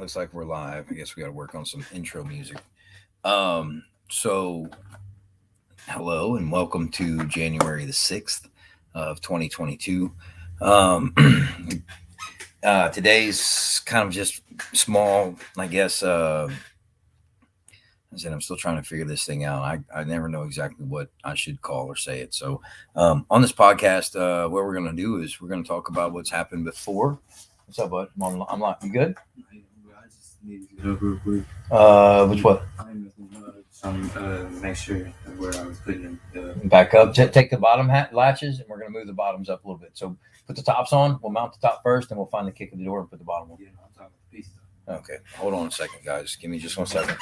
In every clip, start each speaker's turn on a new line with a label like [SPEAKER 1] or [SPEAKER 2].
[SPEAKER 1] looks like we're live. I guess we got to work on some intro music. So hello and welcome to January the 6th of 2022. Um, today's kind of just small, I guess. I said I'm still trying to figure this thing out. I never know exactly what I should call or say it. So on this podcast, what we're going to do is we're going to talk about what's happened before. What's up, bud? I'm like, you good?
[SPEAKER 2] I just need to get over quick.
[SPEAKER 1] Which what?
[SPEAKER 2] Make sure where I was putting the.
[SPEAKER 1] Back up. Take the bottom latches, and we're going to move the bottoms up a little bit. So put the tops on. We'll mount the top first, and we'll find the kick of the door and put the bottom on.
[SPEAKER 2] Yeah, I'm talking about the piece.
[SPEAKER 1] Okay. Hold on a second, guys. Give me just 1 second.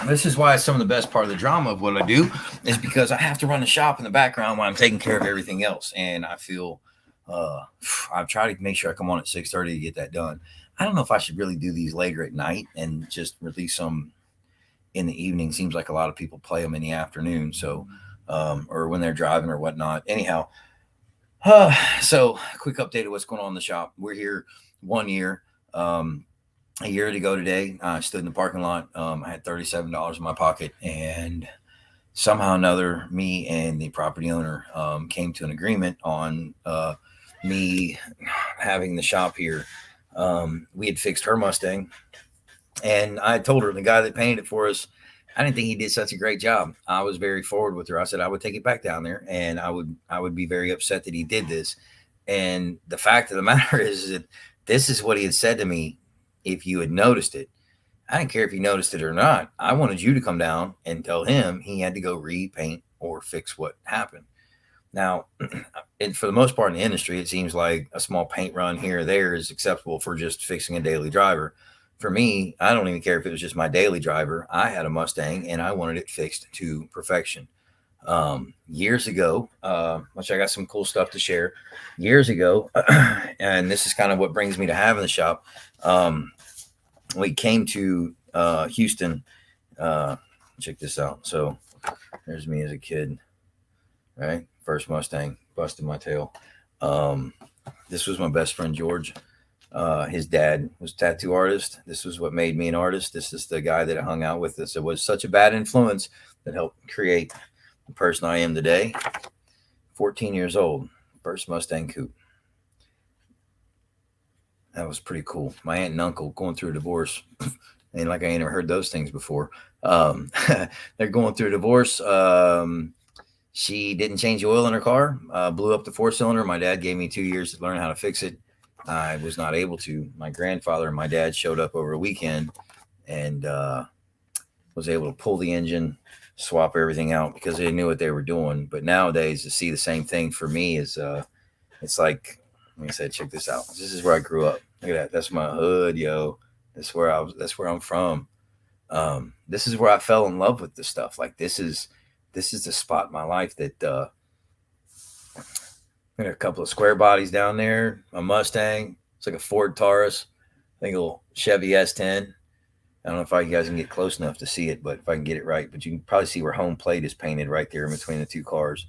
[SPEAKER 1] This is why some of the best part of the drama of what I do is because I have to run the shop in the background while I'm taking care of everything else. And I feel I've tried to make sure I come on at 6:30 to get that done. I don't know if I should really do these later at night and just release them in the evening. Seems like a lot of people play them in the afternoon. So, or when they're driving or whatnot. Anyhow, so quick update of what's going on in the shop. We're here 1 year. A year to go today. I stood in the parking lot. I had $37 in my pocket, and somehow or another, me and the property owner came to an agreement on me having the shop here. We had fixed her Mustang, and I told her, the guy that painted it for us, I didn't think he did such a great job. I was very forward with her. I said I would take it back down there, and I would be very upset that he did this. And the fact of the matter is that this is what he had said to me. If you had noticed it, I didn't care if you noticed it or not. I wanted you to come down and tell him he had to go repaint or fix what happened. Now, and for the most part in the industry, it seems like a small paint run here or there is acceptable for just fixing a daily driver. For me, I don't even care if it was just my daily driver. I had a Mustang and I wanted it fixed to perfection. Years ago, which I got some cool stuff to share. Years ago, and this is kind of what brings me to having the shop. We came to Houston. Check this out. So there's me as a kid, right? First Mustang, busted my tail. This was my best friend George. His dad was a tattoo artist. This was what made me an artist. This is the guy that I hung out with. This it was such a bad influence that helped create the person I am today. 14 years old, first Mustang coupe. That was pretty cool. My aunt and uncle going through a divorce. And like I ain't never heard those things before. They're going through a divorce. She didn't change the oil in her car, blew up the 4-cylinder. My dad gave me 2 years to learn how to fix it. I was not able to. My grandfather and my dad showed up over a weekend and was able to pull the engine, swap everything out because they knew what they were doing. But nowadays, to see the same thing for me is it's like, like I said, check this out. This is where I grew up. Look at that. That's my hood, yo. That's where I was. That's where I'm from. This is where I fell in love with this stuff. Like this is the spot in my life that got a couple of square bodies down there. A Mustang. It's like a Ford Taurus. I think a little Chevy S10. I don't know if you guys can get close enough to see it, but if I can get it right, but you can probably see where home plate is painted right there in between the two cars.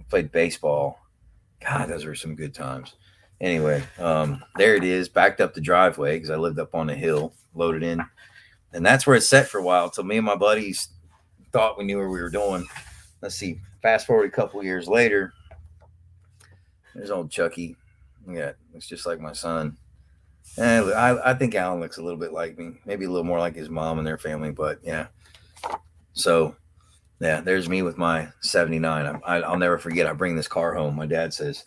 [SPEAKER 1] Played baseball. God, those were some good times. Anyway, there it is, backed up the driveway because I lived up on the hill, loaded in. And that's where it sat for a while until me and my buddies thought we knew what we were doing. Let's see, fast forward a couple years later, there's old Chucky. Yeah, looks just like my son. I think Alan looks a little bit like me, maybe a little more like his mom and their family, but yeah. So yeah, there's me with my 79. I'll never forget. I bring this car home. My dad says,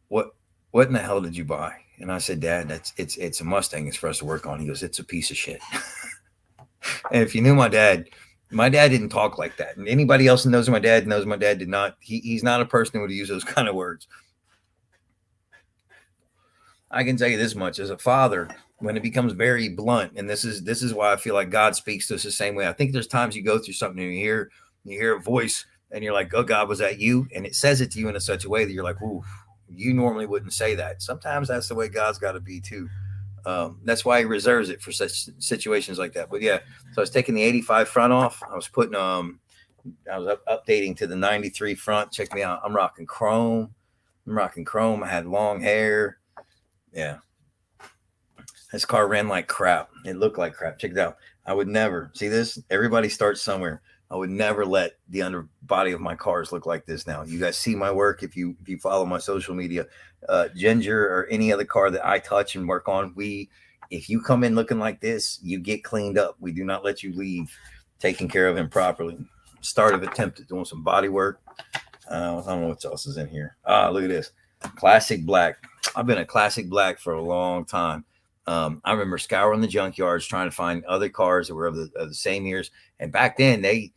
[SPEAKER 1] "What what in the hell did you buy?" And I said, "Dad, it's a Mustang. It's for us to work on." He goes, "It's a piece of shit." And if you knew my dad didn't talk like that. And anybody else who knows my dad did not. He's not a person who would use those kind of words. I can tell you this much: as a father, when it becomes very blunt, and this is why I feel like God speaks to us the same way. I think there's times you go through something and you hear a voice and you're like, "Oh God, was that you?" And it says it to you in such a way that you're like, "Ooh, you normally wouldn't say that." Sometimes that's the way God's got to be too. That's why He reserves it for such situations like that. But yeah, so I was taking the 85 front off. I was updating to the 93 front. Check me out. I'm rocking chrome. I'm rocking chrome. I had long hair. Yeah, this car ran like crap. It looked like crap. Check it out. I would never see this. Everybody starts somewhere. I would never let the underbody of my cars look like this. Now, you guys see my work if you follow my social media, Ginger or any other car that I touch and work on. If you come in looking like this, you get cleaned up. We do not let you leave taking care of him properly. Start of attempted doing some body work. I don't know what else is in here. Look at this, classic black. I've been a classic black for a long time. I remember scouring the junkyards trying to find other cars that were of the same years. And back then, there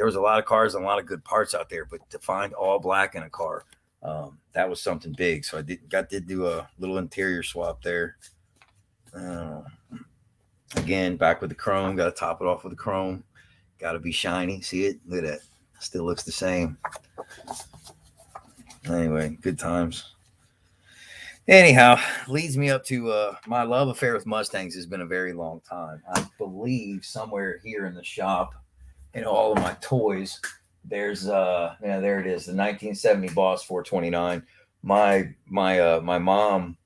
[SPEAKER 1] was a lot of cars and a lot of good parts out there. But to find all black in a car, that was something big. So I did do a little interior swap there. Uh, Again, back with the chrome. Got to top it off with the chrome. Got to be shiny. See it? Look at that. Still looks the same. Anyway, good times. Anyhow, leads me up to my love affair with Mustangs has been a very long time. I believe somewhere here in the shop, in all of my toys, there's yeah, there it is, the 1970 Boss 429. My mom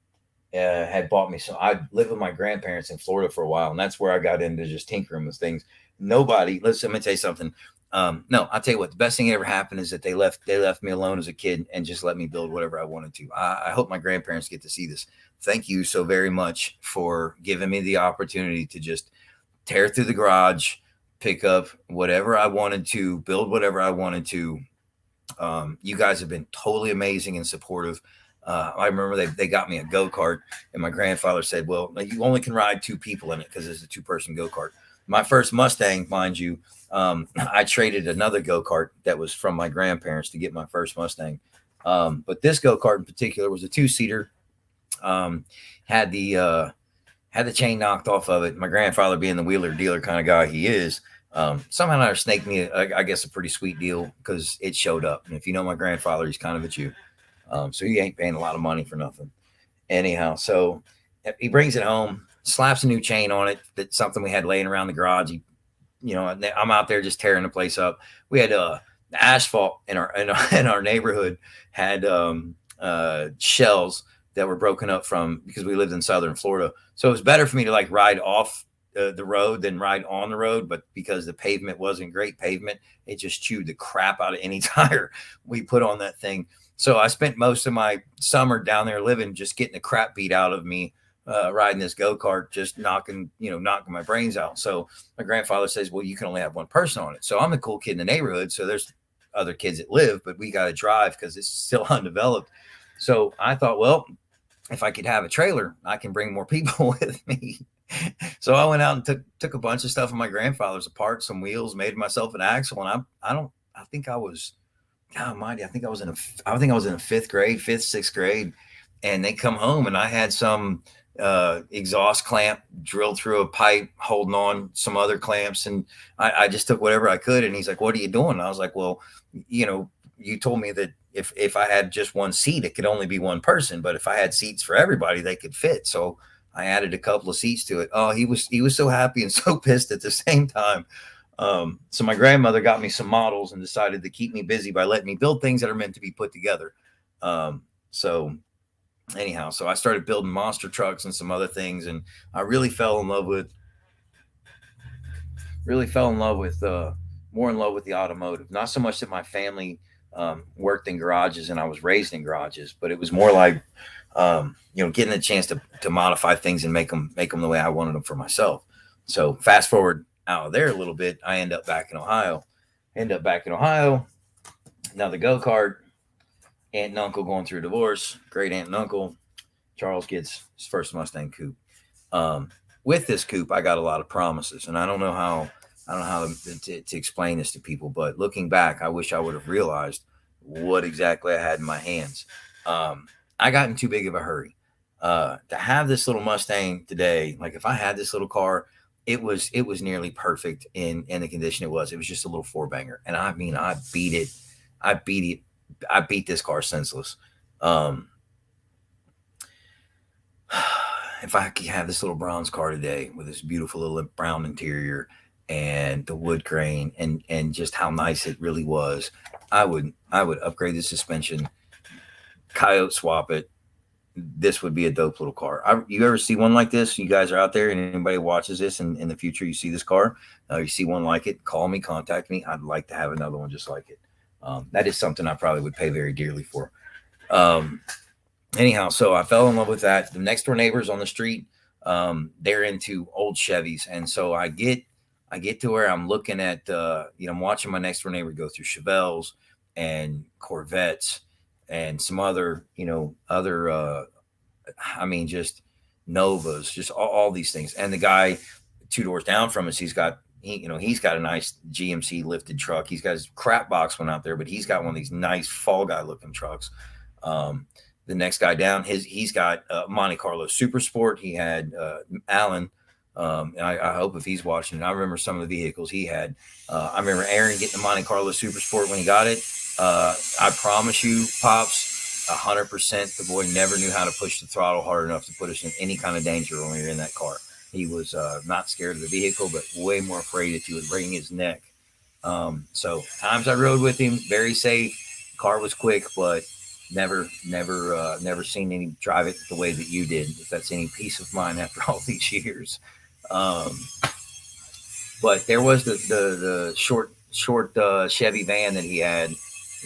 [SPEAKER 1] had bought me. So I lived with my grandparents in Florida for a while, and that's where I got into just tinkering with things. Nobody, let me tell you something. No, I'll tell you what. The best thing that ever happened is that they left me alone as a kid and just let me build whatever I wanted to. I hope my grandparents get to see this. Thank you so very much for giving me the opportunity to just tear through the garage, pick up whatever I wanted to, build whatever I wanted to. You guys have been totally amazing and supportive. I remember they got me a go kart, and my grandfather said, "Well, you only can ride two people in it because it's a two-person go kart." My first Mustang, mind you, I traded another go kart that was from my grandparents to get my first Mustang. But this go kart in particular was a two-seater. Um, had the had the chain knocked off of it. My grandfather, being the wheeler dealer kind of guy he is, somehow or another snaked me, I guess, a pretty sweet deal because it showed up. And if you know my grandfather, he's kind of a Jew. So he ain't paying a lot of money for nothing. Anyhow, so he brings it home, slaps a new chain on it. That's something we had laying around the garage. I'm out there just tearing the place up. We had asphalt in our neighborhood had shells that were broken up from because we lived in southern Florida. So it was better for me to like ride off the road than ride on the road. But because the pavement wasn't great pavement, it just chewed the crap out of any tire we put on that thing. So I spent most of my summer down there living, just getting the crap beat out of me, riding this go kart, just knocking my brains out. So my grandfather says, "Well, you can only have one person on it." So I'm the cool kid in the neighborhood. So there's other kids that live, but we got to drive because it's still undeveloped. So I thought, well, if I could have a trailer, I can bring more people with me. So I went out and took a bunch of stuff from my grandfather's apart, some wheels, made myself an axle, and I think I was, God Almighty, I think I was in the fifth, sixth grade, and they come home and I had some exhaust clamp drilled through a pipe, holding on some other clamps, and I just took whatever I could. And he's like, "What are you doing?" And I was like, "Well, you told me that if I had just one seat, it could only be one person, but if I had seats for everybody, they could fit." So I added a couple of seats to it. Oh, he was so happy and so pissed at the same time. So my grandmother got me some models and decided to keep me busy by letting me build things that are meant to be put together. So anyhow, so I started building monster trucks and some other things, and I really fell in love with more in love with the automotive. Not so much that my family worked in garages and I was raised in garages, but it was more like, getting a chance to modify things and make them the way I wanted them for myself. So fast forward out of there a little bit, I end up back in Ohio. Now the go kart, aunt and uncle going through a divorce, great aunt and uncle. Charles gets his first Mustang coupe. Um, with this coupe, I got a lot of promises, and I don't know how to explain this to people, but looking back, I wish I would have realized what exactly I had in my hands. Um, I got in too big of a hurry to have this little Mustang today. Like if I had this little car, it was nearly perfect in the condition it was. It was just a little four banger, and I mean, I beat it. I beat it. I beat this car senseless. Um, if I could have this little bronze car today with this beautiful little brown interior and the wood grain and just how nice it really was, I would upgrade the suspension, coyote swap it. This would be a dope little car. You ever see one like this? You guys are out there and anybody watches this and in the future you see this car, you see one like it, call me, contact me. I'd like to have another one just like it. That is something I probably would pay very dearly for. Um, Anyhow, so I fell in love with that. The next door neighbors on the street, they're into old Chevys, and so I get to where I'm looking at, I'm watching my next door neighbor go through Chevelles and Corvettes and some other, I mean, just Novas, just all these things. And the guy two doors down from us, he's got a nice GMC lifted truck. He's got his crap box one out there, but he's got one of these nice fall guy looking trucks. Um, the next guy down, he's got Monte Carlo Super Sport. He had Alan. And I hope if he's watching, I remember some of the vehicles he had. I remember Aaron getting the Monte Carlo Super Sport when he got it. I promise you, pops, 100%. The boy never knew how to push the throttle hard enough to put us in any kind of danger when we were in that car. He was not scared of the vehicle, but way more afraid that you would wring his neck. So times I rode with him, very safe. Car was quick, but never seen any drive it the way that you did. If that's any peace of mind after all these years. Um, but there was the short Chevy van that he had.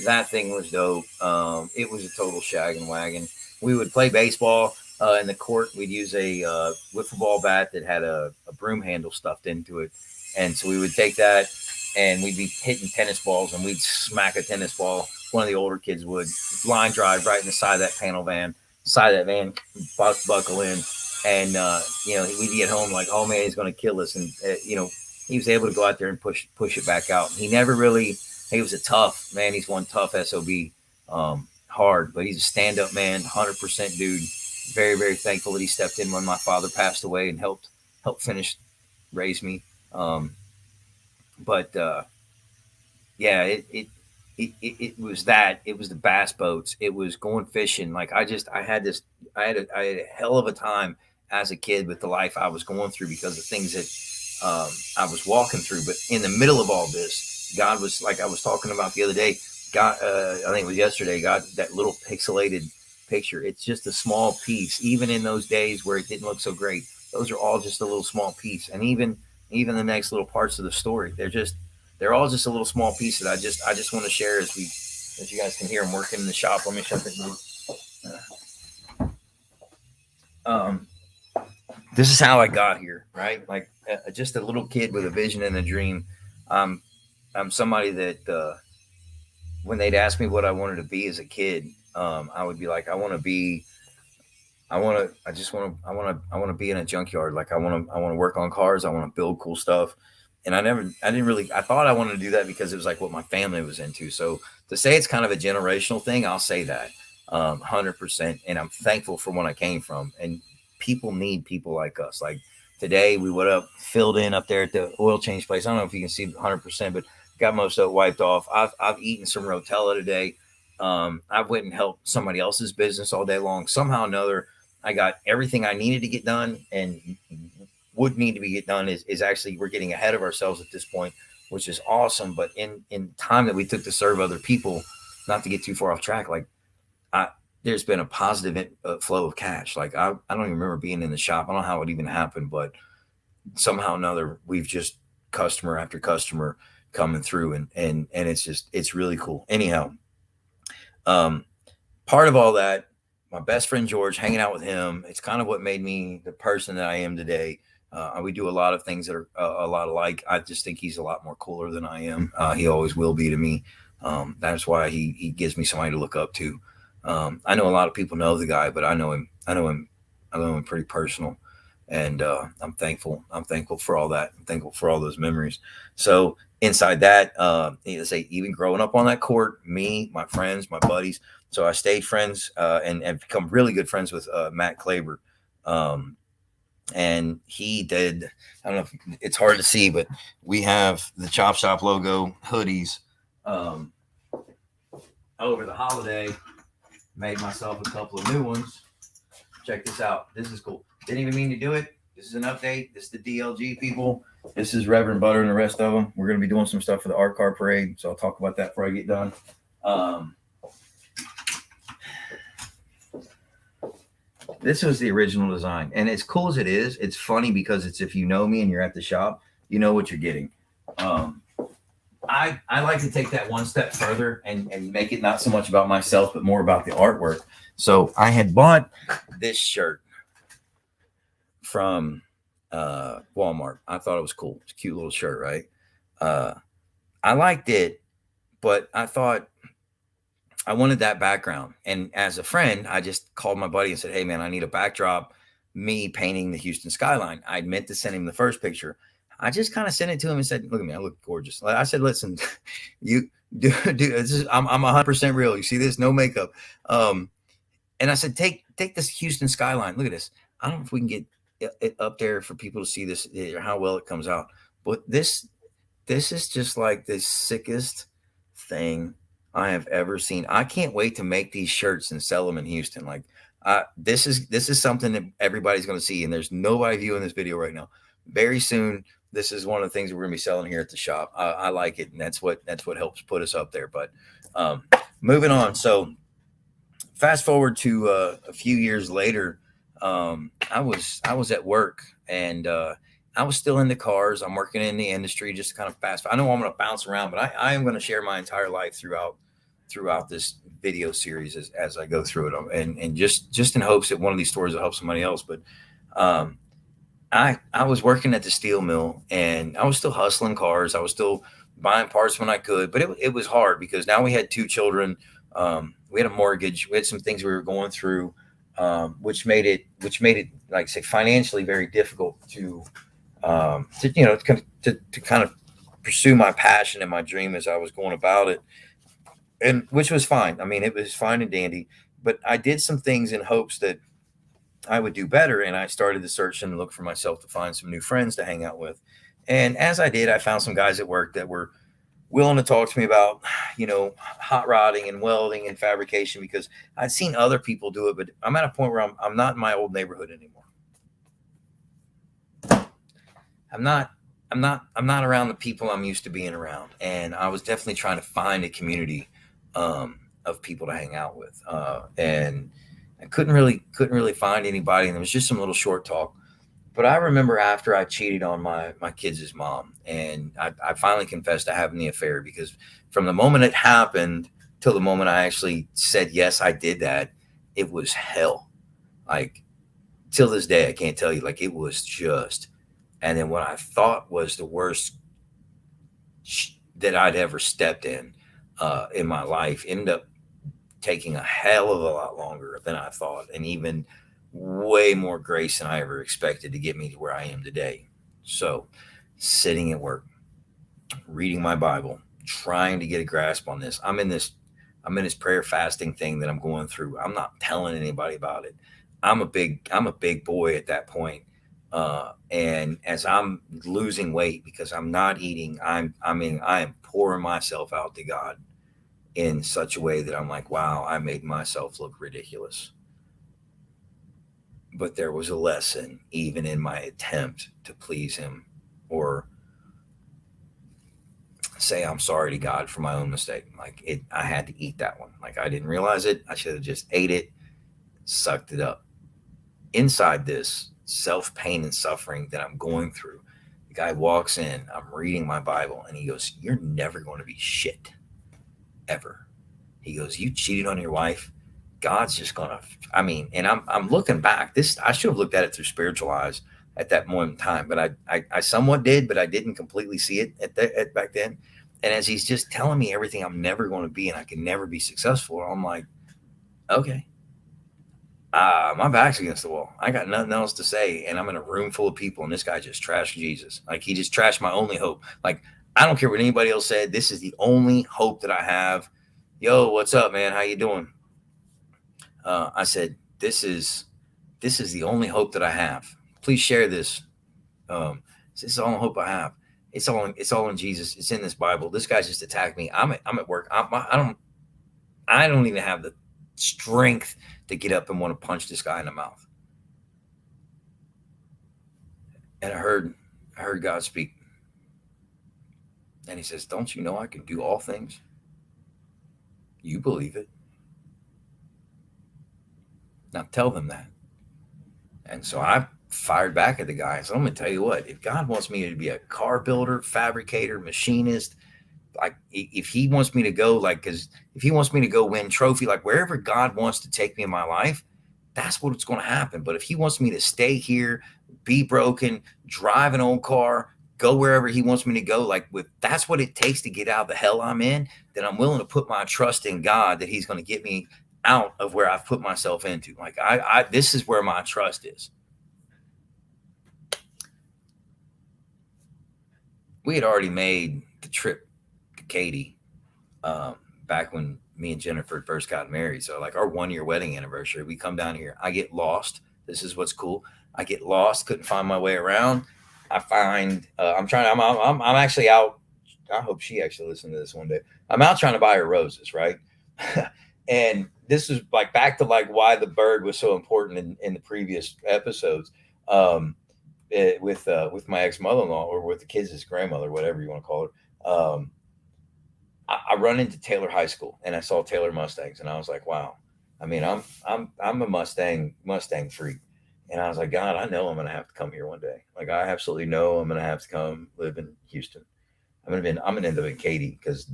[SPEAKER 1] That thing was dope. It was a total shag and wagon. We would play baseball in the court. We'd use a wiffle ball bat that had a broom handle stuffed into it, and so we would take that and we'd be hitting tennis balls and we'd smack a tennis ball. One of the older kids would line drive right in the side of that buckle in, and we'd get home like, oh man, he's going to kill us, and he was able to go out there and push it back out. He never really, he was a tough man. He's one tough sob, hard, but he's a stand up man, 100% dude. Very very thankful that he stepped in when my father passed away and helped finish raise me. But yeah, it was that. It was the bass boats. It was going fishing. Like I had a hell of a time as a kid with the life I was going through because of things that I was walking through. But in the middle of all this, God was, like I was talking about the other day. God, I think it was yesterday. God, that little pixelated picture. It's just a small piece. Even in those days where it didn't look so great, those are all just a little small piece. And even the next little parts of the story, they're all just a little small piece that I just want to share as you guys can hear. I'm working in the shop. Let me shut it. This is how I got here, right? Like just a little kid with a vision and a dream. I'm somebody that when they'd ask me what I wanted to be as a kid, I would be like, I want to be in a junkyard. Like I want to work on cars. I want to build cool stuff. And I thought I wanted to do that because it was like what my family was into. So to say it's kind of a generational thing, I'll say that 100%. And I'm thankful for when I came from. And people need people like us. Like today we would have filled in up there at the oil change place. I don't know if you can see 100%, but got most of it wiped off. I've eaten some Rotella today. I went and helped somebody else's business all day long. Somehow or another, I got everything I needed to get done and would need to be get done is actually we're getting ahead of ourselves at this point, which is awesome. But in time that we took to serve other people, not to get too far off track, like there's been a positive flow of cash. Like I don't even remember being in the shop. I don't know how it even happened, but somehow or another, we've just customer after customer coming through and it's really cool. Anyhow, Um, Part of all that, my best friend George, hanging out with him, it's kind of what made me the person that I am today. We do a lot of things that are a lot alike. I just think he's a lot more cooler than I am. He always will be to me. That's why he gives me somebody to look up to. I know a lot of people know the guy, but I know him. I know him pretty personal, and I'm thankful. I'm thankful for all that. I'm thankful for all those memories. So inside that, let's say even growing up on that court, me, my friends, my buddies. So I stayed friends and become really good friends with Matt Klaber. Um, and he did, I don't know if it's hard to see, but we have the Chop Shop logo hoodies. Um, Over the holiday, made myself a couple of new ones. Check this out. This is cool. Didn't even mean to do it. This is an update. This is the DLG people. This is Reverend Butter and the rest of them. We're going to be doing some stuff for the art car parade. So I'll talk about that before I get done. This was the original design. And as cool as it is, it's funny because it's if you know me and you're at the shop, you know what you're getting. I like to take that one step further and make it not so much about myself, but more about the artwork. So I had bought this shirt from Walmart. I thought it was cool. It's a cute little shirt, right? I liked it, but I thought I wanted that background. And as a friend, I just called my buddy and said, "Hey, man, I need a backdrop. Me painting the Houston skyline." I meant to send him the first picture. I just kind of sent it to him and said, "Look at me, I look gorgeous." I said, "Listen, you do this is I'm 100% real. You see this? No makeup." And I said, "Take this Houston skyline. Look at this. I don't know if we can get it up there for people to see this or how well it comes out, but this is just like the sickest thing I have ever seen. I can't wait to make these shirts and sell them in Houston. Like, this is something that everybody's going to see, and there's nobody viewing this video right now. Very soon, this is one of the things that we're going to be selling here at the shop. I like it, and that's what helps put us up there. But moving on, so fast forward to a few years later, I was at work and I was still into cars. I'm working in the industry, just kind of fast. I know I'm going to bounce around, but I am going to share my entire life throughout this video series as I go through it, and just in hopes that one of these stories will help somebody else. But um, I was working at the steel mill and I was still hustling cars. I was still buying parts when I could, but it was hard because now we had two children. We had a mortgage. We had some things we were going through, which made it like I say financially very difficult to kind of pursue my passion and my dream as I was going about it, and which was fine. I mean, it was fine and dandy. But I did some things in hopes that I would do better, and I started to search and look for myself to find some new friends to hang out with. And as I did, I found some guys at work that were willing to talk to me about, hot rodding and welding and fabrication because I'd seen other people do it, but I'm at a point where I'm not in my old neighborhood anymore. I'm not I'm not around the people I'm used to being around, and I was definitely trying to find a community of people to hang out with, and I couldn't really find anybody, and it was just some little short talk. But I remember after I cheated on my kids' mom, and I finally confessed to having the affair because from the moment it happened till the moment I actually said yes, I did that, it was hell. Like till this day, I can't tell you. Like it was just, and then what I thought was the worst that I'd ever stepped in my life ended up taking a hell of a lot longer than I thought, and even way more grace than I ever expected to get me to where I am today. So, sitting at work, reading my Bible, trying to get a grasp on this. I'm in this prayer fasting thing that I'm going through. I'm not telling anybody about it. I'm a big boy at that point. And as I'm losing weight because I'm not eating, I am pouring myself out to God in such a way that I'm like, wow, I made myself look ridiculous. But there was a lesson even in my attempt to please him or say I'm sorry to God for my own mistake. Like I had to eat that one. Like I didn't realize it. I should have just ate it, sucked it up. Inside this self pain and suffering that I'm going through, the guy walks in, I'm reading my Bible, and he goes, "You're never going to be shit, ever. He goes, you cheated on your wife. God's just gonna. I mean, and I'm looking back. This I should have looked at it through spiritual eyes at that moment in time, but I somewhat did, but I didn't completely see it at back then. And as he's just telling me everything I'm never going to be and I can never be successful, I'm like, okay, my back's against the wall. I got nothing else to say, and I'm in a room full of people, and this guy just trashed Jesus. Like he just trashed my only hope. Like I don't care what anybody else said. This is the only hope that I have. Yo, what's up, man? How you doing? I said, this is the only hope that I have. Please share this. This is the only hope I have. It's all in Jesus. It's in this Bible. This guy's just attacked me. I'm at work. I don't even have the strength to get up and want to punch this guy in the mouth. And I heard God speak. And he says, don't you know I can do all things? You believe it. Now tell them that. And so I fired back at the guy. So I'm going to tell you what, if God wants me to be a car builder, fabricator, machinist, like if he wants me to go, like, because if he wants me to go win trophy, like wherever God wants to take me in my life, that's what's going to happen. But if he wants me to stay here, be broken, drive an old car, go wherever he wants me to go, like with that's what it takes to get out of the hell I'm in, then I'm willing to put my trust in God that he's going to get me out of where I've put myself into. Like I this is where my trust is. We had already made the trip to Katy back when me and Jennifer first got married. So like our 1 year wedding anniversary, we come down here. I get lost. This is what's cool. I get lost, couldn't find my way around. I find I'm actually out. I hope she actually listens to this one day. I'm out trying to buy her roses, right? And this is like back to like why the bird was so important in the previous episodes. With my ex mother-in-law or with the kids' grandmother, whatever you want to call her. I run into Taylor High School and I saw Taylor Mustangs and I was like, wow. I mean, I'm a Mustang freak. And I was like, God, I know I'm gonna have to come here one day. Like I absolutely know I'm gonna have to come live in Houston. I'm gonna end up in Katy because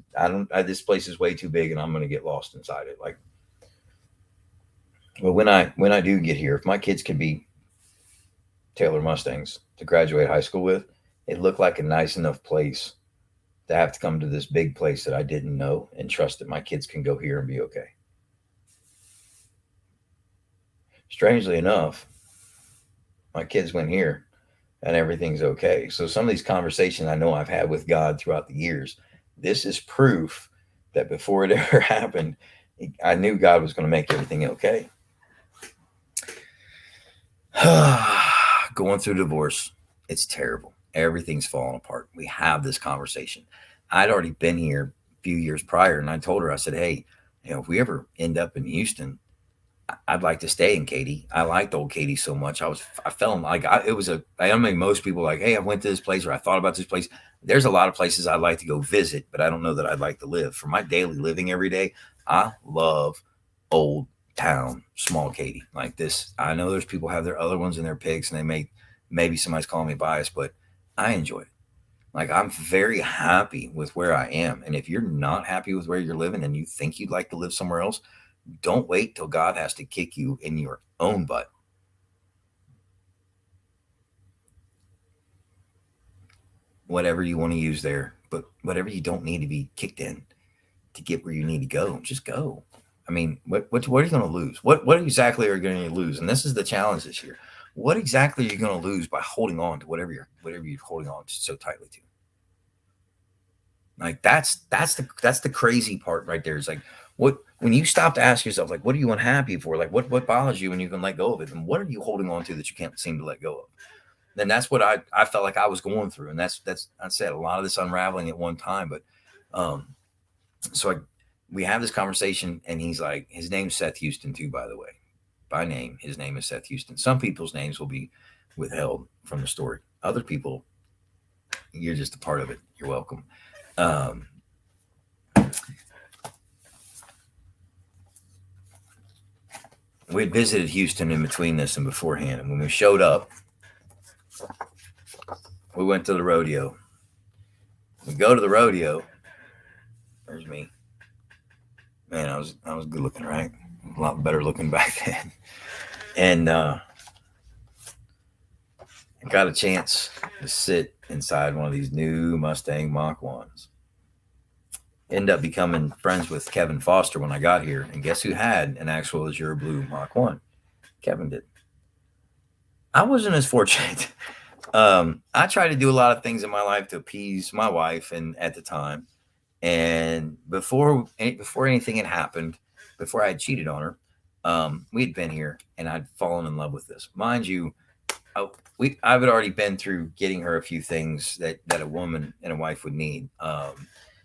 [SPEAKER 1] this place is way too big and I'm gonna get lost inside it. Like, well, when I do get here, if my kids can be Taylor Mustangs to graduate high school with, it looked like a nice enough place to have to come to this big place that I didn't know and trust that my kids can go here and be okay. Strangely enough, my kids went here and everything's okay. So some of these conversations I know I've had with God throughout the years, this is proof that before it ever happened, I knew God was going to make everything okay. Going through divorce, it's terrible. Everything's falling apart. We have this conversation. I'd already been here a few years prior, and I told her, I said, hey, if we ever end up in Houston, I'd like to stay in Katy. I liked old Katy so much. I fell in like it was I don't mean most people like, hey, I went to this place or I thought about this place. There's a lot of places I'd like to go visit, but I don't know that I'd like to live. For my daily living every day, I love old town, small Katy like this. I know there's people have their other ones in their picks, and maybe somebody's calling me biased, but I enjoy it. Like I'm very happy with where I am. And if you're not happy with where you're living and you think you'd like to live somewhere else, don't wait till God has to kick you in your own butt. Whatever you want to use there, but whatever you don't need to be kicked in to get where you need to go, just go. I mean, what are you going to lose? What exactly are you going to lose? And this is the challenge this year. What exactly are you going to lose by holding on to whatever you're holding on to so tightly to? Like that's the crazy part right there. Is like when you stop to ask yourself, like, what are you unhappy for? Like what bothers you when you can let go of it? And what are you holding on to that you can't seem to let go of? Then that's what I felt like I was going through. And that's I said a lot of this unraveling at one time. But so we have this conversation and he's like, his name's Seth Houston too, by the way. By name, his name is Seth Houston. Some people's names will be withheld from the story. Other people, you're just a part of it. You're welcome. We had visited Houston in between this and beforehand. And when we showed up, we went to the rodeo. We go to the rodeo. There's me. Man, I was good looking, right? A lot better looking back then. And I got a chance to sit inside one of these new Mustang Mach 1s. End up becoming friends with Kevin Foster when I got here. And guess who had an actual Azure Blue Mach 1? Kevin did. I wasn't as fortunate. I tried to do a lot of things in my life to appease my wife, and at the time, and before anything had happened, before I had cheated on her, we had been here, and I'd fallen in love with this. Mind you, I had already been through getting her a few things that a woman and a wife would need.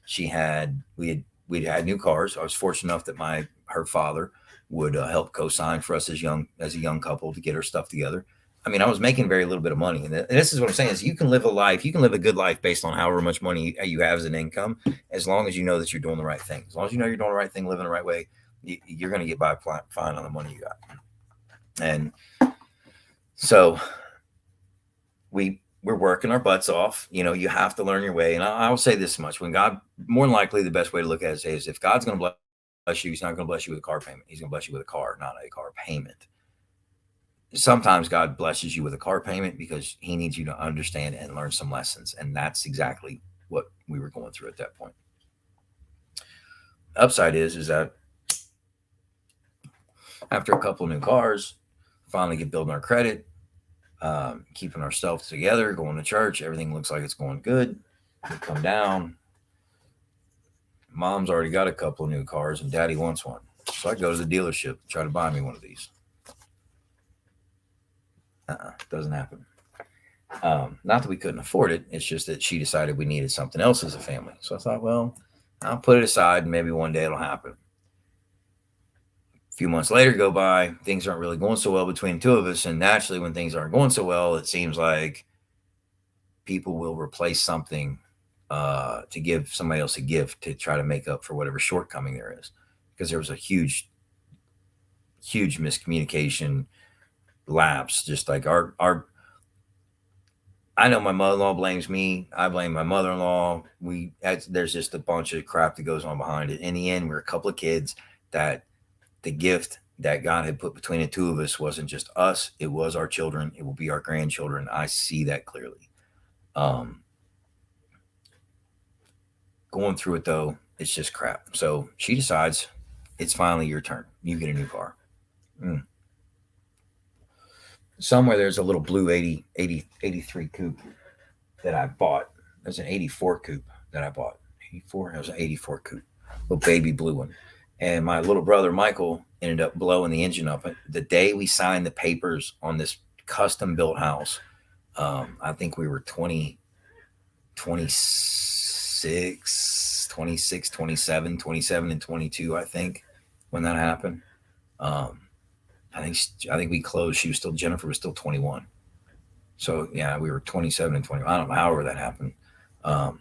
[SPEAKER 1] She had we'd had new cars. I was fortunate enough that her father would help co-sign for us as a young couple to get her stuff together. I mean, I was making very little bit of money, and this is what I'm saying: is you can live a good life based on however much money you have as an income, as long as you know that you're doing the right thing. As long as you know you're doing the right thing, living the right way, you're going to get by fine on the money you got. And so we're working our butts off. You have to learn your way. And I will say this much: when God, more than likely, the best way to look at it is if God's going to bless you, He's not going to bless you with a car payment. He's going to bless you with a car, not a car payment. Sometimes God blesses you with a car payment because He needs you to understand and learn some lessons. And that's exactly what we were going through at that point. The upside is that after a couple of new cars, finally get building our credit, keeping ourselves together, going to church, everything looks like it's going good. We come down. Mom's already got a couple of new cars, and Daddy wants one. So I go to the dealership, try to buy me one of these. Doesn't happen. Not that we couldn't afford it. It's just that she decided we needed something else as a family. So I thought, well, I'll put it aside, and maybe one day it'll happen. A few months later go by, things aren't really going so well between the two of us. And naturally, when things aren't going so well, it seems like people will replace something to give somebody else a gift to try to make up for whatever shortcoming there is. Because there was a huge miscommunication lapse. Just like I know my mother-in-law blames me. I blame my mother-in-law. There's just a bunch of crap that goes on behind it. In the end, we're a couple of kids that the gift that God had put between the two of us wasn't just us. It was our children. It will be our grandchildren. I see that clearly. Going through it though, it's just crap. So she decides it's finally your turn. You get a new car. Somewhere there's a little blue 83 coupe that I bought. There's an 84 coupe that I bought. 84? It was an 84 coupe. Little baby blue one. And my little brother, Michael, ended up blowing the engine up. The day we signed the papers on this custom built house, I think we were 26, 27, and 22, I think, when that happened. I think we closed. Jennifer was still 21. So yeah, we were 27 and 21. I don't know however that happened. But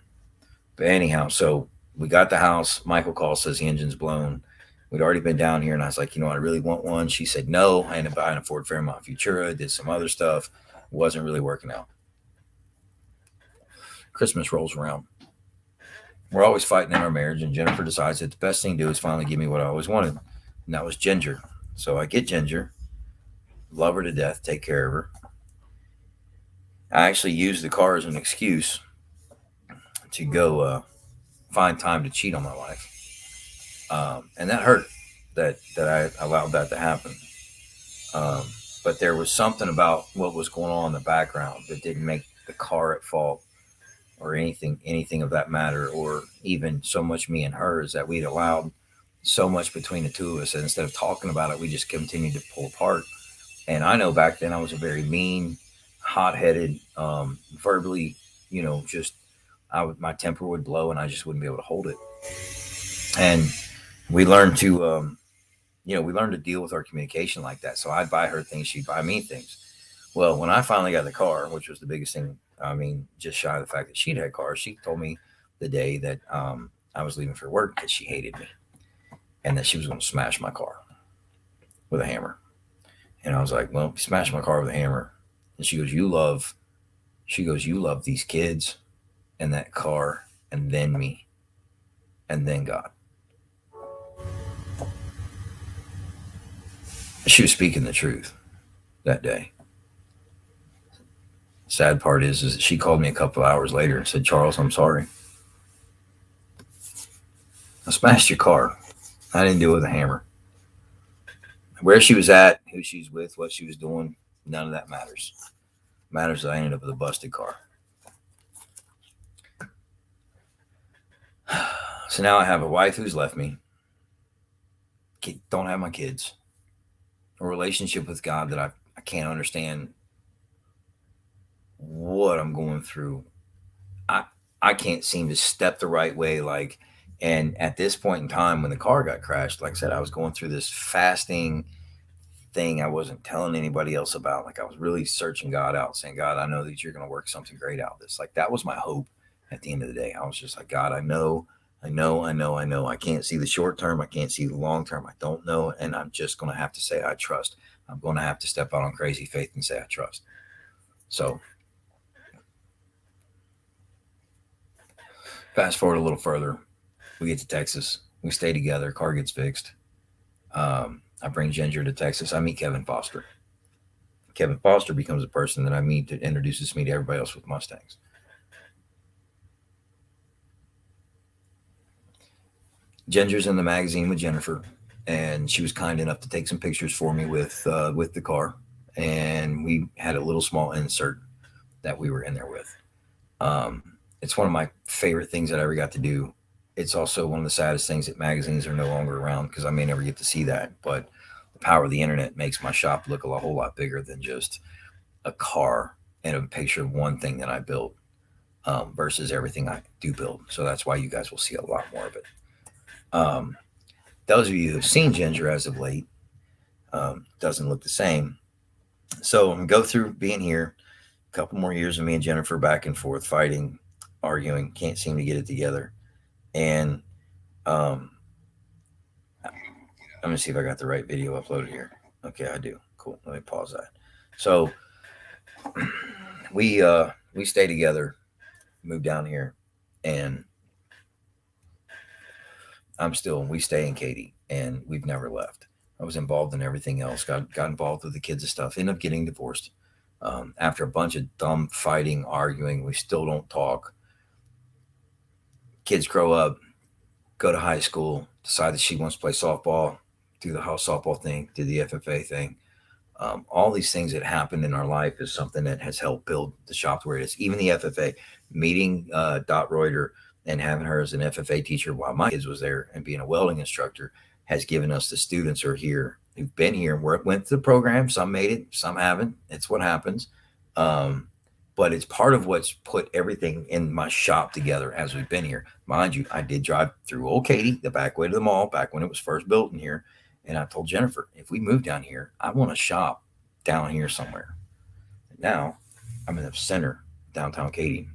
[SPEAKER 1] anyhow, so we got the house. Michael calls, says the engine's blown. We'd already been down here, and I was like, I really want one. She said no. I ended up buying a Ford Fairmont Futura, did some other stuff. Wasn't really working out. Christmas rolls around. We're always fighting in our marriage, and Jennifer decides that the best thing to do is finally give me what I always wanted, and that was Ginger. So I get Ginger, love her to death, take care of her. I actually used the car as an excuse to go find time to cheat on my wife. And that hurt that I allowed that to happen. But there was something about what was going on in the background that didn't make the car at fault or anything of that matter, or even so much me and her, is that we'd allowed so much between the two of us. And instead of talking about it, we just continued to pull apart. And I know back then I was a very mean, hot-headed, verbally, my temper would blow and I just wouldn't be able to hold it. And we learned to, deal with our communication like that. So I'd buy her things, she'd buy me things. Well, when I finally got the car, which was the biggest thing, just shy of the fact that she'd had cars, she told me the day that I was leaving for work that she hated me and that she was going to smash my car with a hammer. And I was like, well, smash my car with a hammer. And she goes, you love these kids and that car and then me and then God. She was speaking the truth that day. Sad part is that she called me a couple of hours later and said, Charles, I'm sorry. I smashed your car. I didn't do it with a hammer. Where she was at, who she was with, what she was doing, none of that matters. Matters that I ended up with a busted car. So now I have a wife who's left me. Don't have my kids. A relationship with God that I can't understand what I'm going through. I I can't seem to step the right way. Like, and at this point in time, when the car got crashed, like I said, I was going through this fasting thing I wasn't telling anybody else about. Like I was really searching God out, saying, God, I know that you're going to work something great out of this. Like that was my hope at the end of the day. I was just like, God, I know, I know, I know, I know. I can't see the short term. I can't see the long term. I don't know. And I'm just going to have to say, I trust. I'm going to have to step out on crazy faith and say, I trust. So fast forward a little further, we get to Texas. We stay together. Car gets fixed. I bring Ginger to Texas. I meet Kevin Foster. Kevin Foster becomes a person that I meet that introduces me to everybody else with Mustangs. Ginger's in the magazine with Jennifer, and she was kind enough to take some pictures for me with the car, and we had a little small insert that we were in there with. Um, it's one of my favorite things that I ever got to do. It's also one of the saddest things that magazines are no longer around because I may never get to see that. But the power of the internet makes my shop look a whole lot bigger than just a car and a picture of one thing that I built versus everything I do build. So that's why you guys will see a lot more of it. Um, those of you who have seen Ginger as of late, doesn't look the same. So I'm gonna go through being here a couple more years of me and Jennifer back and forth fighting, arguing, can't seem to get it together. And um, I'm gonna see if I got the right video uploaded here. Okay, I do. Cool. Let me pause that. So we stay together, moved down here, and we stay in Katy, and we've never left. I was involved in everything else. Got involved with the kids and stuff. Ended up getting divorced. After a bunch of dumb fighting, arguing, we still don't talk. Kids grow up, go to high school, decide that she wants to play softball, do the house softball thing, do the FFA thing. All these things that happened in our life is something that has helped build the shop to where it is. Even the FFA, meeting Dot Reuter and having her as an FFA teacher while my kids was there and being a welding instructor has given us the students who are here who've been here and went through the program. Some made it, some haven't. It's what happens. Um, but it's part of what's put everything in my shop together as we've been here. Mind you, I did drive through Old Katy, the back way to the mall, back when it was first built in here. And I told Jennifer, if we move down here, I want a shop down here somewhere. And now I'm in the center, downtown Katy,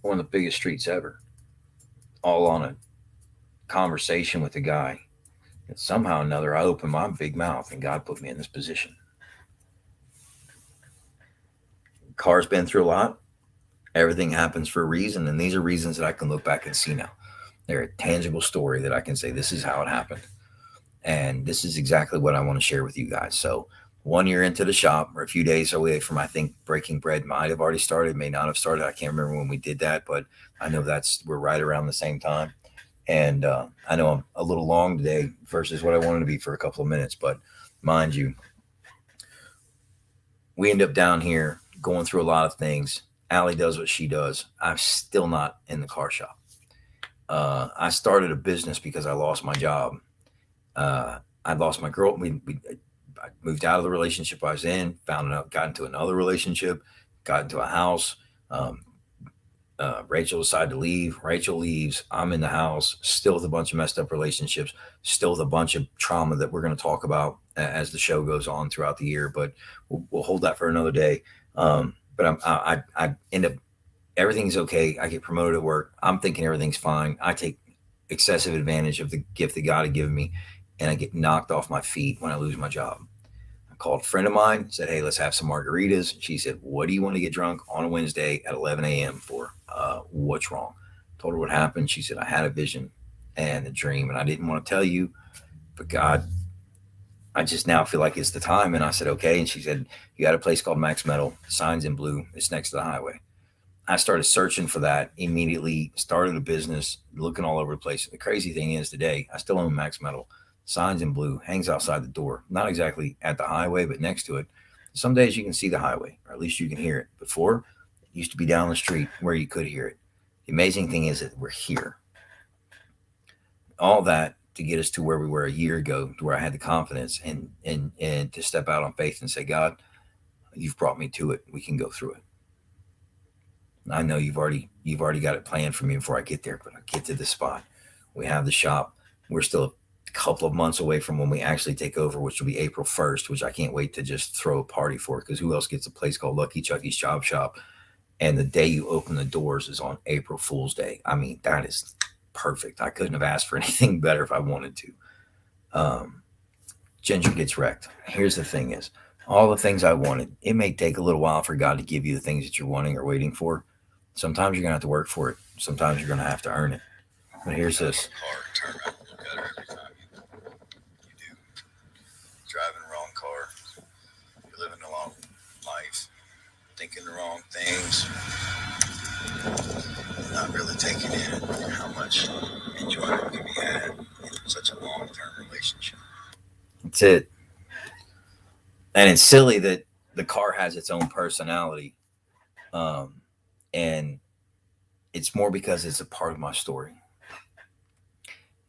[SPEAKER 1] one of the biggest streets ever, all on a conversation with a guy. And somehow or another, I opened my big mouth and God put me in this position. Car's been through a lot. Everything happens for a reason. And these are reasons that I can look back and see now. They're a tangible story that I can say, this is how it happened. And this is exactly what I want to share with you guys. So 1 year into the shop, or a few days away from, I think Breaking Bread might have already started, may not have started. I can't remember when we did that, but I know we're right around the same time. And I know I'm a little long today versus what I wanted to be for a couple of minutes, but mind you, we end up down here going through a lot of things. Allie does what she does. I'm still not in the car shop. I started a business because I lost my job. I lost my girl. I moved out of the relationship I was in, got into another relationship, got into a house. Rachel decided to leave. Rachel leaves. I'm in the house, still with a bunch of messed up relationships, still with a bunch of trauma that we're going to talk about as the show goes on throughout the year. But we'll hold that for another day. But I end up, everything's okay. I get promoted at work. I'm thinking everything's fine. I take excessive advantage of the gift that God had given me, and I get knocked off my feet when I lose my job. I called a friend of mine, said, hey, let's have some margaritas. She said, what do you want to get drunk on a Wednesday at 11 a.m. for? What's wrong? Told her what happened. She said, I had a vision and a dream, and I didn't want to tell you, but God I just now feel like it's the time. And I said, okay. And she said, you got a place called Max Metal, signs in blue. It's next to the highway. I started searching for that immediately, started a business, looking all over the place. The crazy thing is today, I still own Max Metal, signs in blue, hangs outside the door, not exactly at the highway, but next to it. Some days you can see the highway, or at least you can hear it. Before, it used to be down the street where you could hear it. The amazing thing is that we're here. All that to get us to where we were a year ago, to where I had the confidence and to step out on faith and say, God, you've brought me to it. We can go through it. And I know you've already got it planned for me before I get there, but I get to the spot. We have the shop. We're still a couple of months away from when we actually take over, which will be April 1st, which I can't wait to just throw a party for, because who else gets a place called Lucky Chucky's Chop Shop? And the day you open the doors is on April Fool's Day. I mean, that is perfect. I couldn't have asked for anything better if I wanted to. Ginger gets wrecked. Here's the thing is, all the things I wanted, it may take a little while for God to give you the things that you're wanting or waiting for. Sometimes you're going to have to work for it. Sometimes you're going to have to earn it. But here's this. Car turn around and look better every time you do. Driving the wrong car. You're living the wrong life. Thinking the wrong things. Not really taking in how much enjoyment can be had in such a long-term relationship. That's it. And it's silly that the car has its own personality. And it's more because it's a part of my story.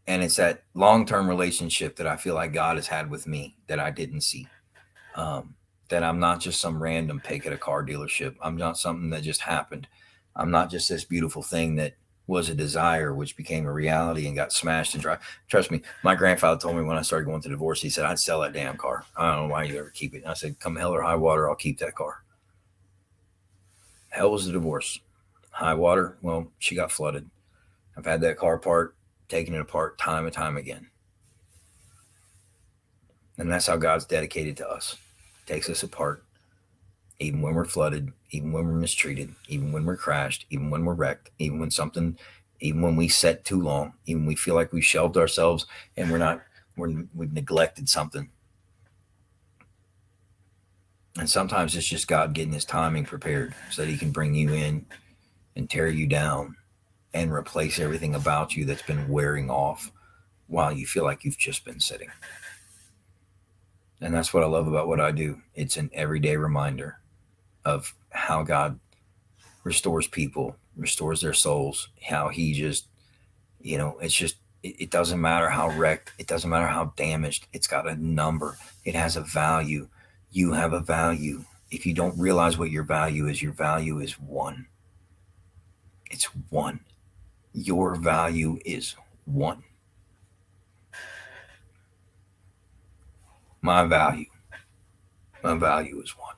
[SPEAKER 1] And it's that long-term relationship that I feel like God has had with me that I didn't see. That I'm not just some random pick at a car dealership. I'm not something that just happened. I'm not just this beautiful thing that was a desire, which became a reality and got smashed and dry. Trust me, my grandfather told me when I started going through divorce, he said, I'd sell that damn car. I don't know why you ever keep it. And I said, come hell or high water, I'll keep that car. Hell was the divorce. High water, well, she got flooded. I've had that car apart, taken it apart time and time again. And that's how God's dedicated to us. Takes us apart, even when we're flooded, even when we're mistreated, even when we're crashed, even when we're wrecked, even when we set too long, even when we feel like we've shelved ourselves and we've neglected something. And sometimes it's just God getting his timing prepared so that he can bring you in and tear you down and replace everything about you that's been wearing off while you feel like you've just been sitting. And that's what I love about what I do. It's an everyday reminder of how God restores people, restores their souls, how he just, it doesn't matter how wrecked, it doesn't matter how damaged, it's got a number, it has a value. You have a value. If you don't realize what your value is one. It's one. Your value is one. My value is one.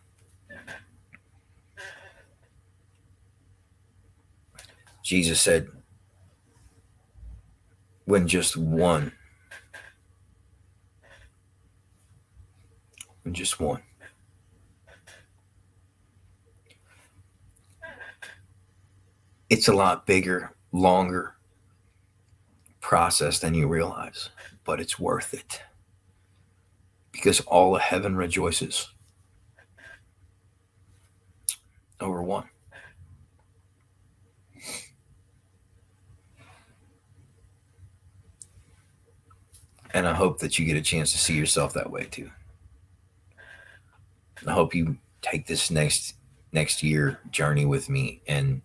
[SPEAKER 1] Jesus said, when just one, it's a lot bigger, longer process than you realize, but it's worth it. Because all of heaven rejoices over one. And I hope that you get a chance to see yourself that way too. I hope you take this next year journey with me and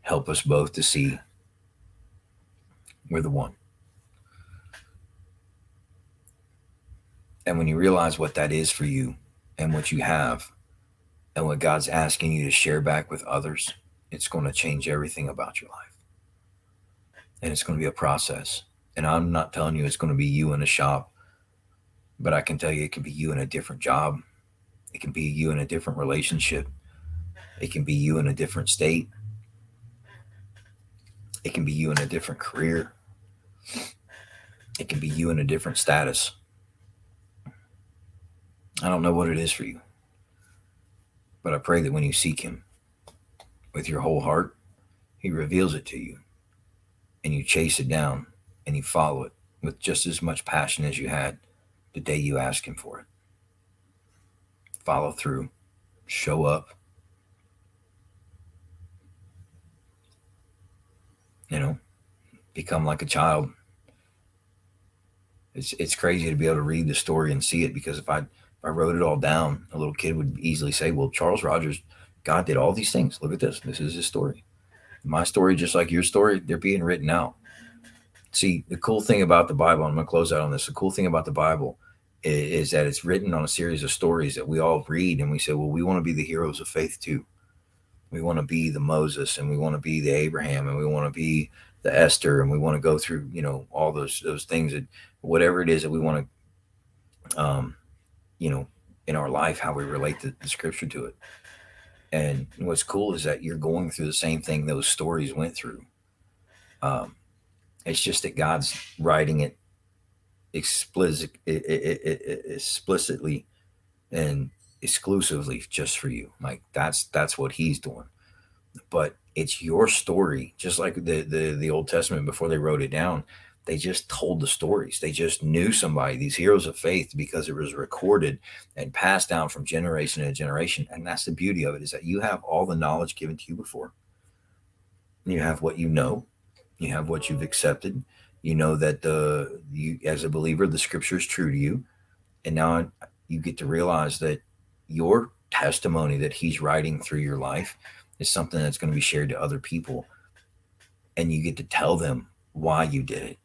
[SPEAKER 1] help us both to see we're the one. And when you realize what that is for you and what you have and what God's asking you to share back with others, it's going to change everything about your life. And it's going to be a process. And I'm not telling you it's going to be you in a shop, but I can tell you it can be you in a different job. It can be you in a different relationship. It can be you in a different state. It can be you in a different career. It can be you in a different status. I don't know what it is for you, but I pray that when you seek him with your whole heart, he reveals it to you and you chase it down and you follow it with just as much passion as you had the day you ask him for it. Follow through, show up, become like a child. It's crazy to be able to read the story and see it, because if I wrote it all down, a little kid would easily say, well, Charles Rogers, God did all these things. Look at this. This is his story. My story, just like your story, they're being written out. See, the cool thing about the Bible, I'm going to close out on this. The cool thing about the Bible is that it's written on a series of stories that we all read, and we say, well, we want to be the heroes of faith too. We want to be the Moses, and we want to be the Abraham, and we want to be the Esther, and we want to go through, all those things, that whatever it is that we want to, in our life, how we relate the scripture to it. And what's cool is that you're going through the same thing those stories went through. It's just that God's writing it explicitly and exclusively just for you. Like that's what he's doing. But it's your story, just like the Old Testament. Before they wrote it down, they just told the stories. They just knew somebody, these heroes of faith, because it was recorded and passed down from generation to generation. And that's the beauty of it, is that you have all the knowledge given to you before. You have what you know. You have what you've accepted. You know that you, as a believer, the scripture is true to you. And now you get to realize that your testimony that he's writing through your life is something that's going to be shared to other people. And you get to tell them why you did it.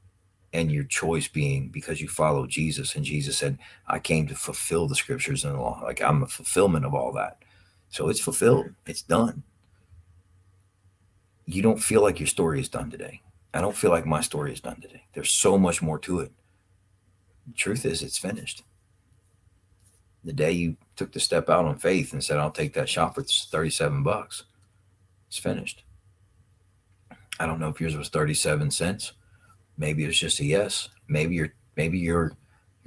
[SPEAKER 1] And your choice being because you follow Jesus. And Jesus said, I came to fulfill the scriptures and the law. Like, I'm a fulfillment of all that. So it's fulfilled. It's done. You don't feel like your story is done today. I don't feel like my story is done today. There's so much more to it. The truth is, it's finished. The day you took the step out on faith and said, I'll take that shop for $37, it's finished. I don't know if yours was 37 cents. Maybe it was just a yes. Maybe your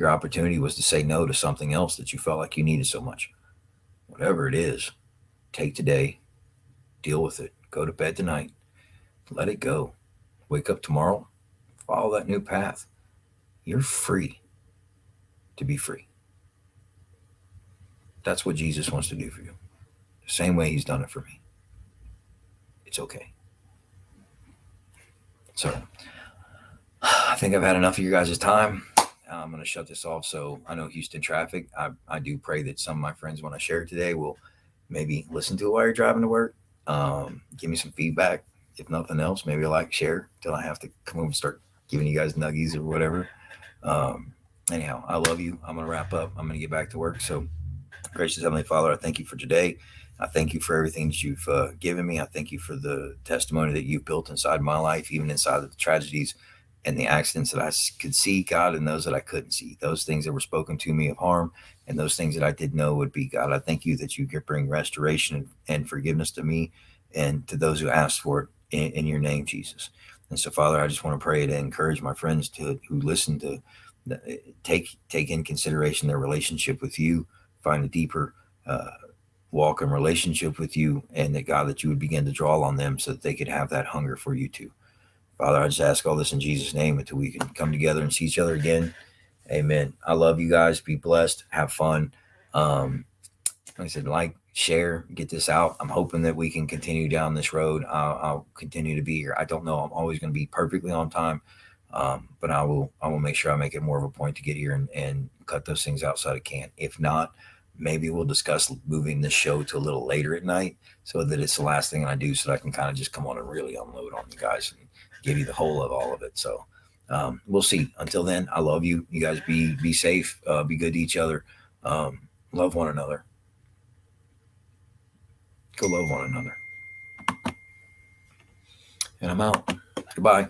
[SPEAKER 1] opportunity was to say no to something else that you felt like you needed so much. Whatever it is, take today, deal with it, go to bed tonight, let it go. Wake up tomorrow, follow that new path. You're free to be free. That's what Jesus wants to do for you. The same way he's done it for me. It's okay. So I think I've had enough of your guys' time. I'm going to shut this off. So I know Houston traffic. I do pray that some of my friends, when I share it today, will maybe listen to it while you're driving to work. Give me some feedback. If nothing else, maybe share till I have to come over and start giving you guys nuggies or whatever. Anyhow, I love you. I'm going to wrap up. I'm going to get back to work. So, gracious Heavenly Father, I thank you for today. I thank you for everything that you've given me. I thank you for the testimony that you've built inside my life, even inside of the tragedies and the accidents that I could see, God, and those that I couldn't see, those things that were spoken to me of harm, and those things that I did know would be, God. I thank you that you could bring restoration and forgiveness to me and to those who asked for it in your name, Jesus. And so, Father, I just want to pray to encourage my friends who listen to take in consideration their relationship with you, find a deeper walk in relationship with you, and that, God, that you would begin to draw on them so that they could have that hunger for you too. Father, I just ask all this in Jesus' name until we can come together and see each other again. Amen. I love you guys. Be blessed. Have fun. Like I said, share, get this out. I'm hoping that we can continue down this road. I'll continue to be here. I don't know. I'm always going to be perfectly on time. But I will make sure I make it more of a point to get here and cut those things out so I can. If not, maybe we'll discuss moving this show to a little later at night so that it's the last thing I do, so that I can kind of just come on and really unload on you guys and give you the whole of all of it. So we'll see. Until then, I love you. You guys be safe. Be good to each other. Love one another. Go love one another. And I'm out. Goodbye.